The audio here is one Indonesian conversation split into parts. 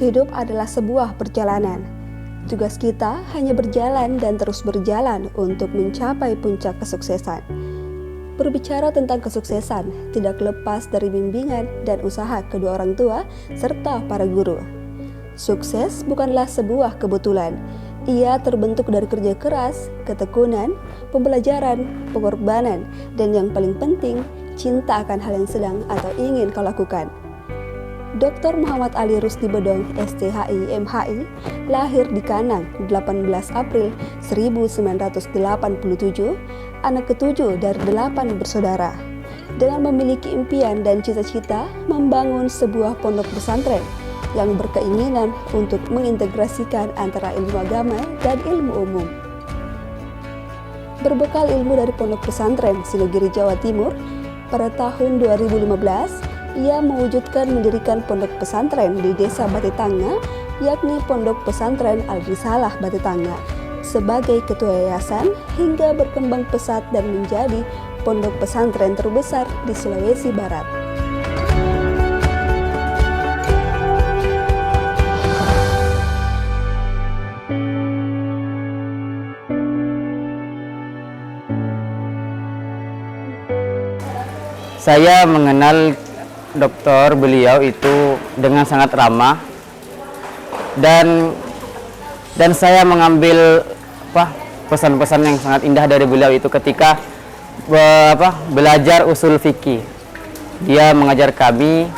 Hidup adalah sebuah perjalanan. Tugas kita hanya berjalan dan terus berjalan untuk mencapai puncak kesuksesan. Berbicara tentang kesuksesan tidak lepas dari bimbingan dan usaha kedua orang tua serta para guru. Sukses bukanlah sebuah kebetulan. Ia terbentuk dari kerja keras, ketekunan, pembelajaran, pengorbanan, dan yang paling penting, cinta akan hal yang sedang atau ingin kau lakukan. Dr. Muhammad Ali Rusdi Bedong, STHI, MHI, lahir di Kanang 18 April 1987, anak ketujuh dari 8 bersaudara. Dengan memiliki impian dan cita-cita membangun sebuah pondok pesantren yang berkeinginan untuk mengintegrasikan antara ilmu agama dan ilmu umum. Berbekal ilmu dari pondok pesantren Sinogiri, Jawa Timur, pada tahun 2015, ia mewujudkan mendirikan pondok pesantren di Desa Batitanga, yakni Pondok Pesantren Al-Risalah Batitanga, sebagai ketua yayasan hingga berkembang pesat dan menjadi pondok pesantren terbesar di Sulawesi Barat. Saya mengenal dokter beliau itu dengan sangat ramah dan saya mengambil pesan-pesan yang sangat indah dari beliau itu ketika belajar usul fikih. Dia mengajar kami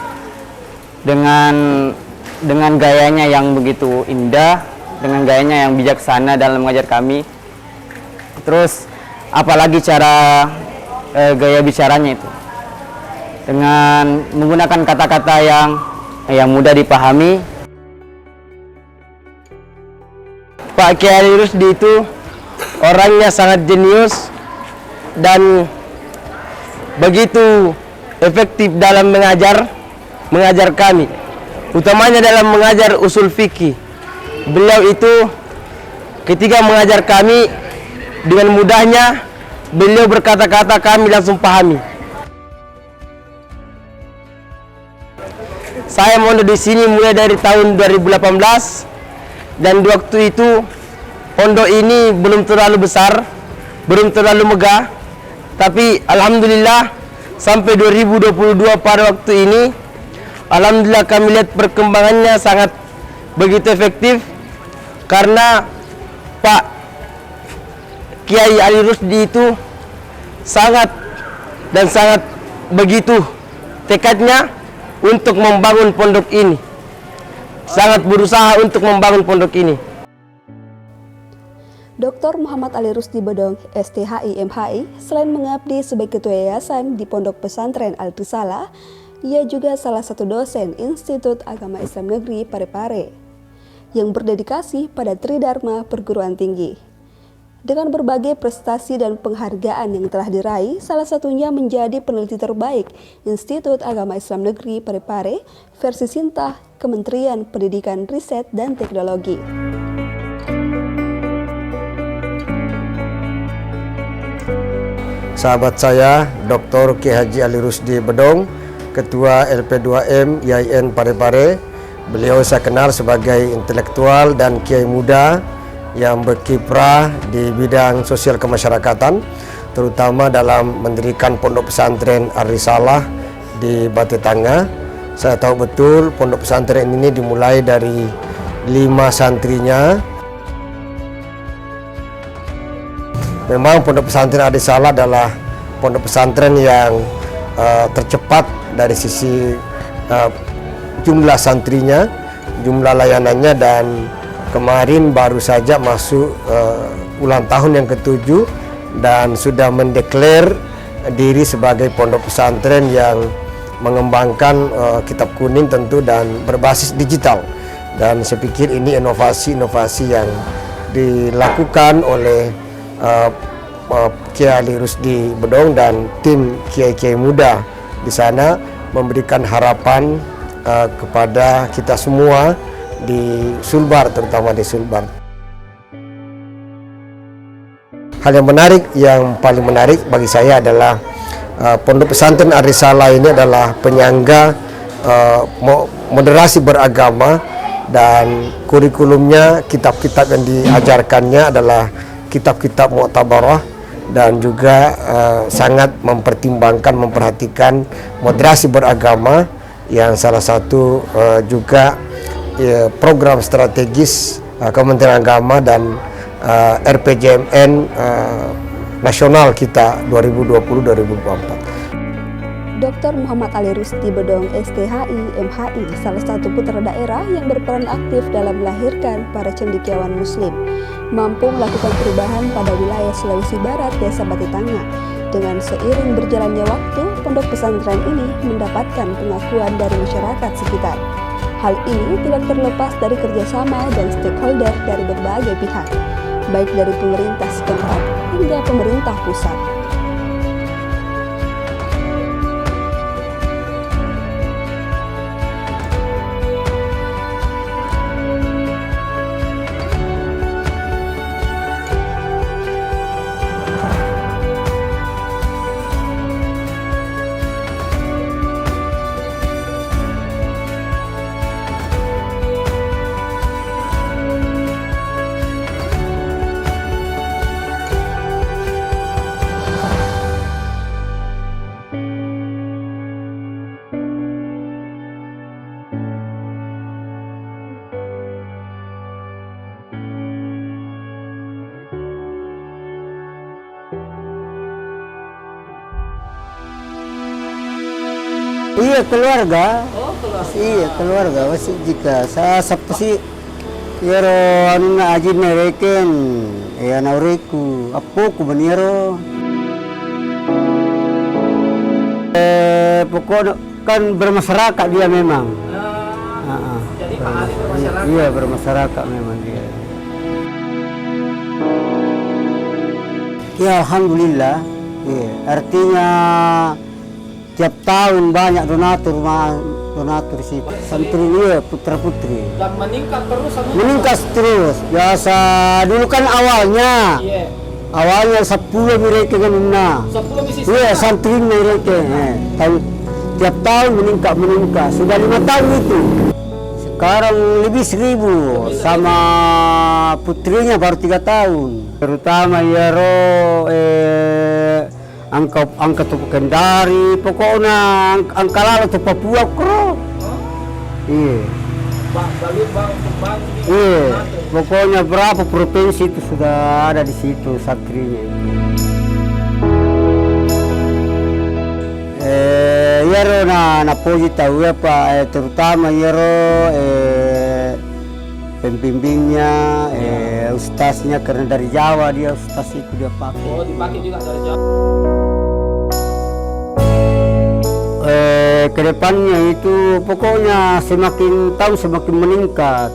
dengan gayanya yang begitu indah, dengan gayanya yang bijaksana dalam mengajar kami. Terus apalagi cara gaya bicaranya itu dengan menggunakan kata-kata yang mudah dipahami. Pak Kiai Ali Rusdi itu orangnya sangat jenius dan begitu efektif dalam mengajar kami, utamanya dalam mengajar usul fikih. Beliau itu ketika mengajar kami dengan mudahnya, beliau berkata-kata kami langsung pahami. Saya mondok di sini mulai dari tahun 2018 dan di waktu itu pondok ini belum terlalu besar, belum terlalu megah, tapi alhamdulillah sampai 2022 pada waktu ini, alhamdulillah kami lihat perkembangannya sangat begitu efektif karena Pak Kiai Ali Rusdi itu sangat begitu tekadnya untuk membangun pondok ini, sangat berusaha untuk membangun pondok ini. Dr. Muhammad Ali Rusdi Bedong, STHI, MHI, selain mengabdi sebagai ketua yayasan di Pondok Pesantren Al-Risalah, ia juga salah satu dosen Institut Agama Islam Negeri Parepare yang berdedikasi pada Tridharma Perguruan Tinggi. Dengan berbagai prestasi dan penghargaan yang telah diraih, salah satunya menjadi peneliti terbaik Institut Agama Islam Negeri Parepare versi Sintah Kementerian Pendidikan, Riset, dan Teknologi. Sahabat saya, Dr. Kiai Haji Ali Rusdi Bedong, Ketua LP2M IAIN Parepare. Beliau saya kenal sebagai intelektual dan kiai muda yang berkiprah di bidang sosial kemasyarakatan, terutama dalam mendirikan pondok pesantren Al-Risalah di Batitanga. Saya tahu betul pondok pesantren ini dimulai dari 5 santrinya. Memang pondok pesantren Al-Risalah adalah pondok pesantren yang tercepat dari sisi jumlah santrinya, jumlah layanannya, dan kemarin baru saja masuk ulang tahun yang ke-7 dan sudah mendeklar diri sebagai pondok pesantren yang mengembangkan kitab kuning tentu dan berbasis digital. Dan saya pikir ini inovasi-inovasi yang dilakukan oleh Kiai Ali Rusdi Bedong dan tim kiai-kiai muda di sana, memberikan harapan kepada kita semua di Sulbar, terutama di Sulbar. Hal yang paling menarik bagi saya adalah Pondok Pesantren Al-Risalah ini adalah penyangga moderasi beragama dan kurikulumnya, kitab-kitab yang diajarkannya adalah kitab-kitab Mu'tabarah dan juga sangat memperhatikan moderasi beragama yang salah satu juga program strategis Kementerian Agama dan RPJMN nasional kita 2020-2024. Dr. Muhammad Ali Rusdi Bedong STHI MHI, salah satu putra daerah yang berperan aktif dalam melahirkan para cendekiawan Muslim, mampu melakukan perubahan pada wilayah Sulawesi Barat, Desa Batitanga. Dengan seiring berjalannya waktu, pondok pesantren ini mendapatkan pengakuan dari masyarakat sekitar. Hal ini tidak terlepas dari kerjasama dan stakeholder dari berbagai pihak, baik dari pemerintah setempat hingga pemerintah pusat. Iya keluarga. Oh keluarga. Iya keluarga. Masih jika saya sepasi yero anu na aji mereken ya naureku apo ku beniro. Pokoknya kan bermasyarakat dia memang. Jadi Pak Ali bermasyarakat. Iya bermasyarakat memang dia. Ya alhamdulillah. Iya artinya tiap tahun banyak donatur sih santri ya putra putri Dan meningkat terus. meningkat terus biasa dulu kan awalnya Iya. awalnya 10 mereka kan 10 misi. iya santri mereka tiap tahun meningkat sudah 5 tahun itu sekarang lebih 1000 sama putrinya baru 3 tahun terutama ya angka tu Kendari, pokoknya angka lalu tu Papua kro. Iya. Iya. Pokoknya berapa provinsi itu sudah ada di situ santrinya. Yero na poji tahu apa terutama yero pembimbingnya ustaznya karena dari Jawa dia ustaz itu dia pakai. Oh dipakai juga dari Jawa. Kedepannya itu pokoknya semakin tahun semakin meningkat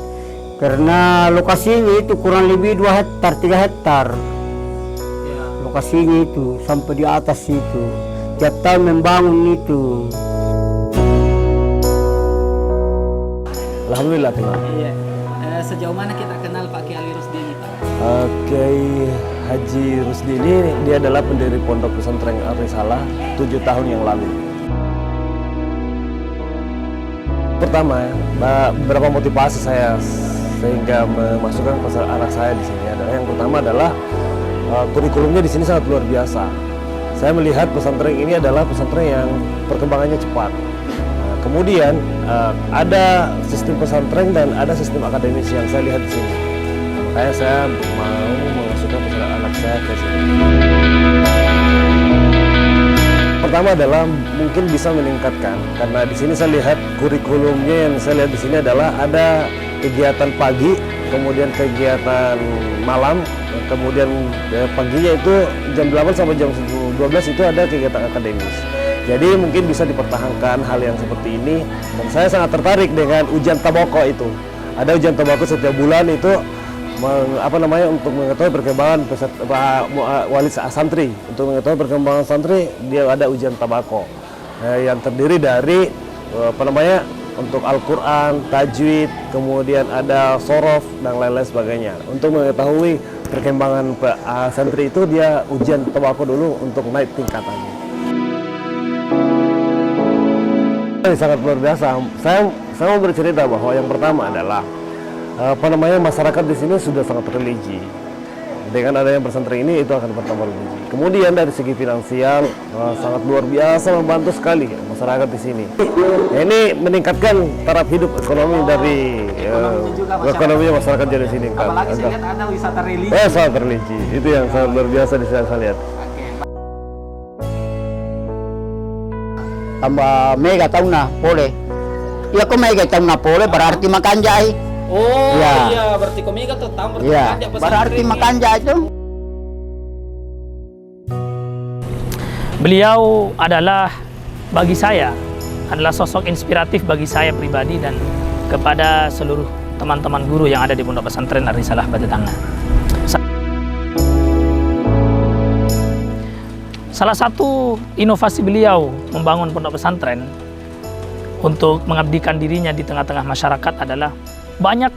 karena lokasinya itu kurang lebih 2 hektar 3 hektar Ya. lokasinya itu sampai di atas itu tiap tahun membangun itu. Alhamdulillah kenal. Iya. Sejauh mana kita kenal Pak Kiai Ali Rusdi ini Pak? Kiai Haji Rusdi ini dia adalah pendiri Pondok Pesantren Ar-Risalah 7 tahun yang lalu. Pertama, beberapa motivasi saya sehingga memasukkan anak saya di sini adalah yang pertama adalah kurikulumnya di sini sangat luar biasa. Saya melihat pesantren ini adalah pesantren yang perkembangannya cepat. Kemudian ada sistem pesantren dan ada sistem akademis yang saya lihat di sini. Makanya saya mau memasukkan anak saya ke sini. Pertama adalah mungkin bisa meningkatkan karena di sini saya lihat kurikulumnya yang saya lihat di sini adalah ada kegiatan pagi, kemudian kegiatan malam, kemudian paginya itu jam 8 sampai jam 12 itu ada kegiatan akademis. Jadi mungkin bisa dipertahankan hal yang seperti ini dan saya sangat tertarik dengan ujian taboko itu. Ada ujian taboko setiap bulan itu untuk mengetahui perkembangan wali santri, untuk mengetahui perkembangan santri dia ada ujian tabako yang terdiri dari untuk Al-Quran, tajwid, kemudian ada sorof dan lain-lain sebagainya. Untuk mengetahui perkembangan santri itu dia ujian tabako dulu untuk naik tingkatannya. Sangat luar biasa. Saya mau bercerita bahwa yang pertama adalah masyarakat di sini sudah sangat religi. Dengan adanya pesantren ini itu akan bertambah religi. Kemudian dari segi finansial sangat luar biasa membantu sekali masyarakat di sini. Ini meningkatkan taraf hidup ekonomi dari ekonominya masyarakat di sini. Apalagi saya lihat ada wisata religi. Sangat religi. Itu yang sangat luar biasa di saya lihat. Tambah mega tahu na boleh. Ya kok mega tahu na boleh berarti makan jai. Oh Ya. iya, berarti komika tuh tahu berarti Ya, ada pesantren berarti ini. makan jai itu. Beliau adalah bagi saya adalah sosok inspiratif bagi saya pribadi dan kepada seluruh teman-teman guru yang ada di Pondok Pesantren Ar-Risalah Batetangga. Salah satu inovasi beliau membangun pondok pesantren untuk mengabdikan dirinya di tengah-tengah masyarakat adalah banyak.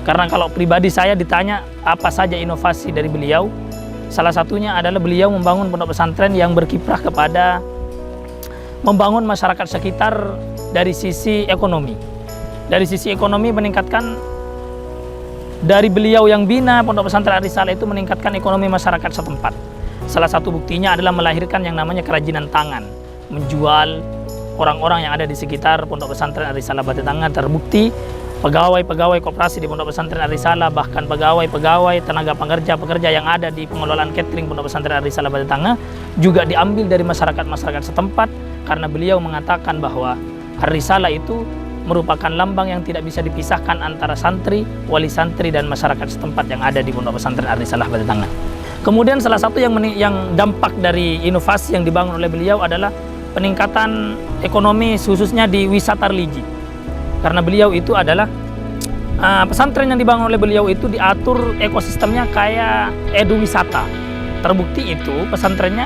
Karena kalau pribadi saya ditanya apa saja inovasi dari beliau, salah satunya adalah beliau membangun pondok pesantren yang berkiprah kepada membangun masyarakat sekitar dari sisi ekonomi. Dari sisi ekonomi meningkatkan, dari beliau yang bina pondok pesantren Ar-Risalah itu meningkatkan ekonomi masyarakat setempat. Salah satu buktinya adalah melahirkan yang namanya kerajinan tangan, menjual orang-orang yang ada di sekitar pondok pesantren Ar-Risalah Batetangga. Terbukti pegawai-pegawai koperasi di Pondok Pesantren Ar-Risalah, bahkan pegawai-pegawai tenaga pekerja yang ada di pengelolaan catering Pondok Pesantren Ar-Risalah Batetangga juga diambil dari masyarakat-masyarakat setempat, karena beliau mengatakan bahwa Ar-Risalah itu merupakan lambang yang tidak bisa dipisahkan antara santri, wali santri, dan masyarakat setempat yang ada di Pondok Pesantren Ar-Risalah Batetangga. Kemudian salah satu yang dampak dari inovasi yang dibangun oleh beliau adalah peningkatan ekonomi khususnya di wisata religi. Karena beliau itu adalah pesantren yang dibangun oleh beliau itu diatur ekosistemnya kayak edu wisata. Terbukti itu pesantrennya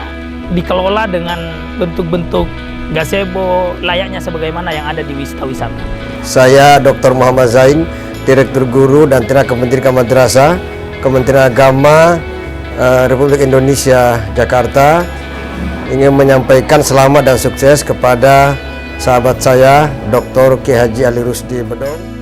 dikelola dengan bentuk-bentuk gazebo layaknya sebagaimana yang ada di wisata-wisata. Saya Dr. Muhammad Zain, Direktur Guru dan Tenaga Kementerian Madrasah, Kementerian Agama Republik Indonesia Jakarta, ingin menyampaikan selamat dan sukses kepada sahabat saya Dr. Ki Haji Ali Rusdi Bedong.